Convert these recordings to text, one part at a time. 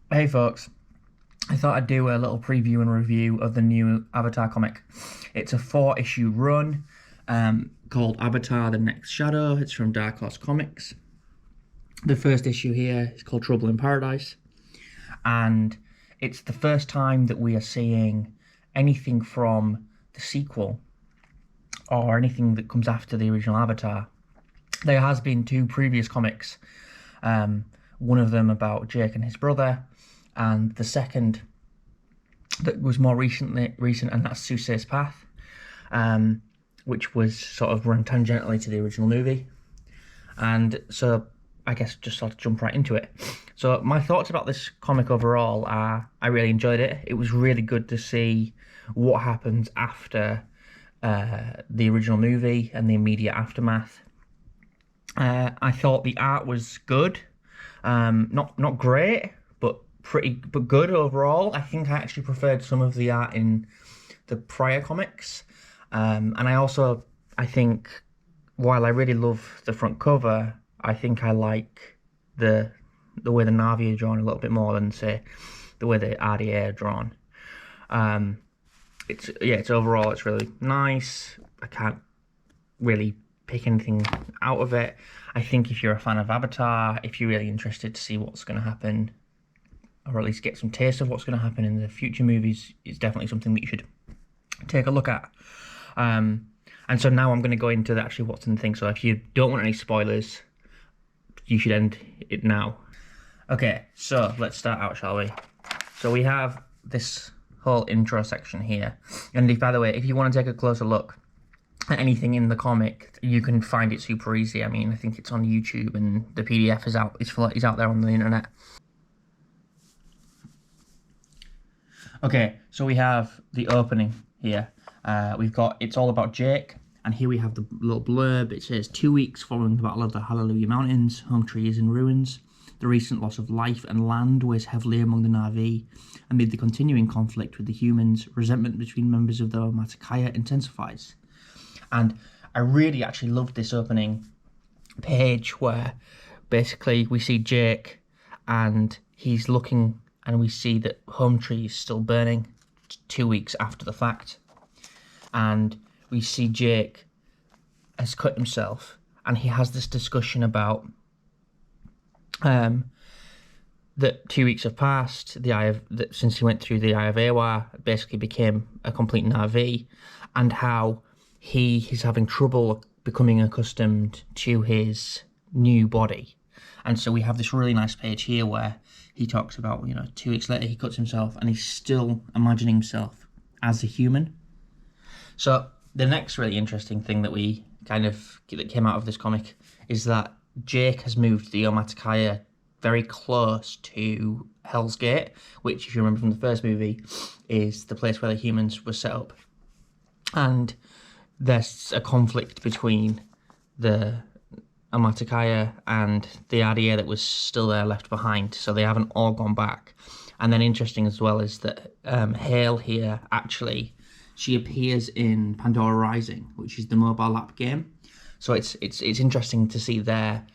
Hey folks, I thought I'd do a little preview and review of the new Avatar comic. It's a 4 issue run called Avatar The Next Shadow. It's from Dark Horse Comics. The first issue here is called Trouble in Paradise, and it's the first time that we are seeing anything from the sequel or anything that comes after the original Avatar. There has been two previous comics, one of them about Jake and his brother, and the second that was more recent, and that's Suse's Path, which was sort of run tangentially to the original movie. And so I guess just sort of jump right into it. So my thoughts about this comic overall are I really enjoyed it. It was really good to see what happens after the original movie and the immediate aftermath. I thought the art was good, not great, but good overall. I think I actually preferred some of the art in the prior comics, and I think while I really love the front cover, I think I like the way the Na'vi are drawn a little bit more than say the way the RDA are drawn. Um, it's overall it's really nice. I can't really pick anything out of it. I think if you're a fan of Avatar, if you're really interested to see what's going to happen, or at least get some taste of what's going to happen in the future movies, it's definitely something that you should take a look at. And so now I'm going to go into actually what's in the thing. So if you don't want any spoilers, you should end it now. Okay, so let's start out, shall we? So we have this whole intro section here. And by the way, if you want to take a closer look at anything in the comic, you can find it super easy. I mean, I think it's on YouTube and the PDF is out there on the internet. Okay, so we have the opening here. It's all about Jake, and here we have the little blurb. It says 2 weeks following the Battle of the Hallelujah Mountains, Home Tree is in ruins. The recent loss of life and land weighs heavily among the Na'vi. Amid the continuing conflict with the humans, resentment between members of the Matakaya intensifies. And I really actually loved this opening page where basically we see Jake and he's looking and we see that Home Tree is still burning 2 weeks after the fact. And we see Jake has cut himself and he has this discussion about that 2 weeks have passed, since he went through the Eye of Awa, basically became a complete Na'vi, and how he is having trouble becoming accustomed to his new body. And so we have this really nice page here where he talks about, 2 weeks later he cuts himself and he's still imagining himself as a human. So the next really interesting thing that came out of this comic is that Jake has moved the Omaticaya very close to Hell's Gate, which, if you remember from the first movie, is the place where the humans were set up. And there's a conflict between the Omaticaya and the RDA that was still there left behind, so they haven't all gone back. And then interesting as well is that Hale here, actually, she appears in Pandora Rising, which is the mobile app game. So it's interesting to see there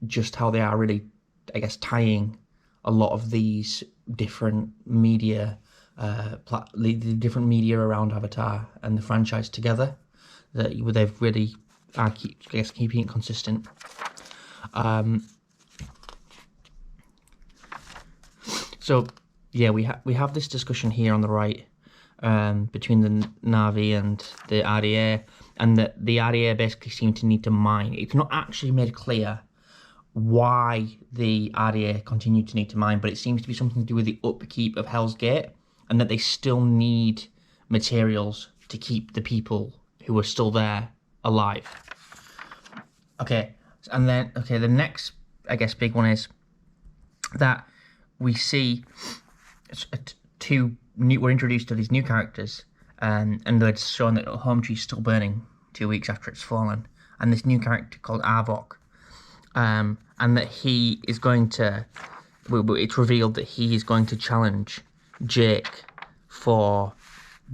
just how they are really, I guess, tying a lot of these different media, the different media around Avatar and the franchise together. That they've really are keeping it consistent. So yeah, we have this discussion here on the right between the Na'vi and the RDA, and that the RDA basically seem to need to mine. It's not actually made clear why the RDA continue to need to mine, but it seems to be something to do with the upkeep of Hell's Gate, and that they still need materials to keep the people who are still there alive. Okay, and then the next, I guess, big one is that we see we're introduced to these new characters, and they're shown that Home Tree is still burning 2 weeks after it's fallen, and this new character called Arvok, and that he is going to. It's revealed that he is going to challenge Jake for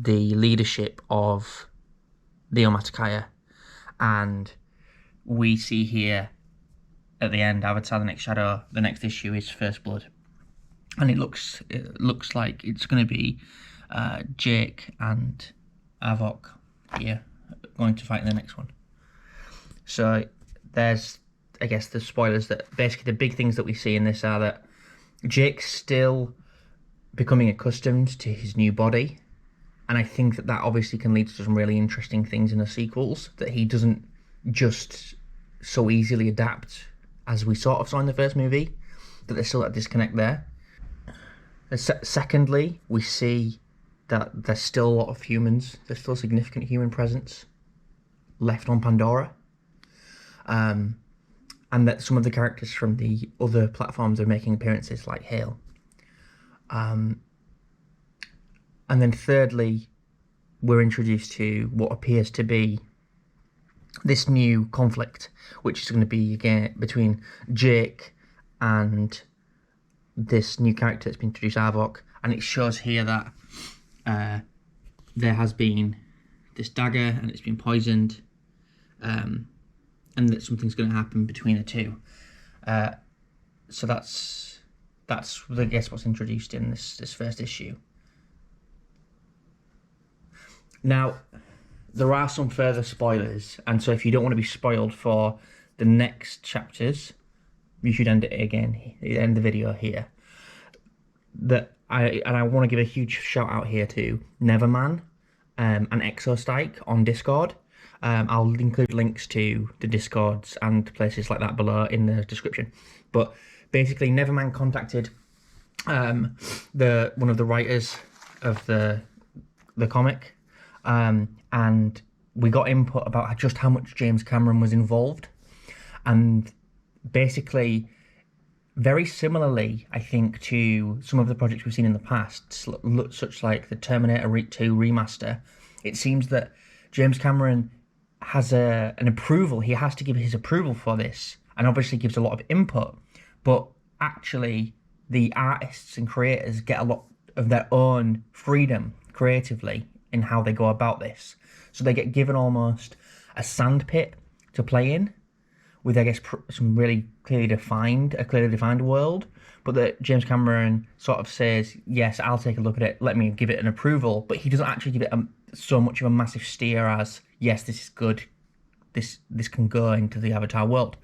the leadership of the Omaticaya, and we see here at the end Avatar: The Next Shadow. The next issue is First Blood, and it looks like it's going to be Jake and Havok here going to fight in the next one. So there's, I guess, the spoilers. That basically the big things that we see in this are that Jake's still becoming accustomed to his new body, and I think that obviously can lead to some really interesting things in the sequels, that he doesn't just so easily adapt as we sort of saw in the first movie, that there's still that disconnect there. Secondly, we see that there's still a lot of humans, there's still a significant human presence left on Pandora, and that some of the characters from the other platforms are making appearances, like Hale. And then thirdly, we're introduced to what appears to be this new conflict, which is going to be again between Jake and this new character that's been introduced, Havok. And it shows here that there has been this dagger and it's been poisoned, and that something's going to happen between the two. So that's I guess what's introduced in this first issue. Now, there are some further spoilers, and so if you don't want to be spoiled for the next chapters, you should end the video here. I want to give a huge shout out here to Neverman and Exostike on Discord. I'll include links to the Discords and places like that below in the description. But basically, Neverman contacted one of the writers of the comic, and we got input about just how much James Cameron was involved, and basically, very similarly, I think, to some of the projects we've seen in the past, such like the Terminator 2 remaster. It seems that James Cameron has an approval. He has to give his approval for this, and obviously gives a lot of input. But actually, the artists and creators get a lot of their own freedom creatively in how they go about this. So they get given almost a sandpit to play in, with, I guess, some really clearly defined world, but that James Cameron sort of says, yes, I'll take a look at it, let me give it an approval, but he doesn't actually give it so much of a massive steer as, yes, this is good, this can go into the Avatar world.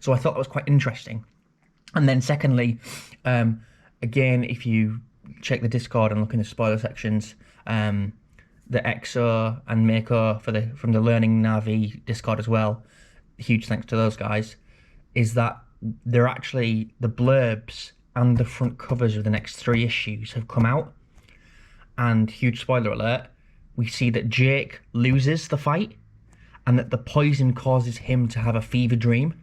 So I thought that was quite interesting. And then secondly, again, if you check the Discord and look in the spoiler sections, the EXO and Mako from the Learning Na'vi Discord as well, huge thanks to those guys, is that they're actually, the blurbs and the front covers of the next 3 issues have come out, and huge spoiler alert, we see that Jake loses the fight, and that the poison causes him to have a fever dream,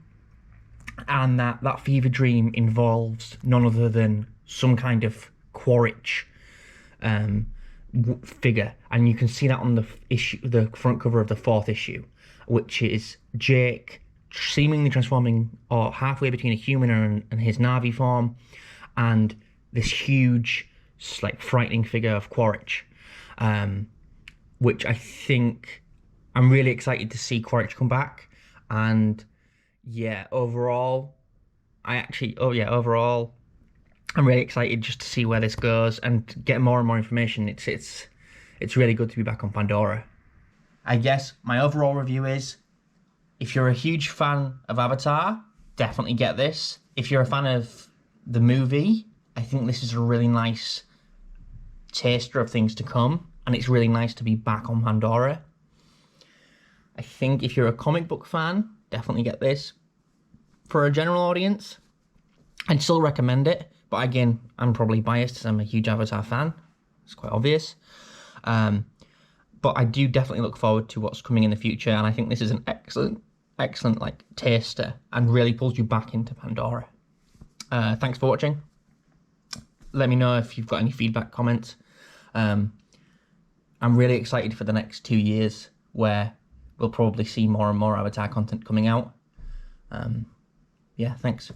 and that fever dream involves none other than some kind of Quaritch figure, and you can see that on the front cover of the 4th issue, which is Jake seemingly transforming, or halfway between a human and his Na'vi form, and this huge, like, frightening figure of Quaritch, which I think I'm really excited to see Quaritch come back. And yeah, overall, I'm really excited just to see where this goes and get more and more information. It's really good to be back on Pandora. I guess my overall review is, if you're a huge fan of Avatar, definitely get this. If you're a fan of the movie, I think this is a really nice taster of things to come, and it's really nice to be back on Pandora. I think if you're a comic book fan, definitely get this. For a general audience, I'd still recommend it, but again, I'm probably biased as I'm a huge Avatar fan. It's quite obvious. But I do definitely look forward to what's coming in the future, and I think this is an excellent like taster, and really pulls you back into Pandora. Thanks for watching. Let me know if you've got any feedback, comments. I'm really excited for the next 2 years, where we'll probably see more and more Avatar content coming out. Yeah, thanks.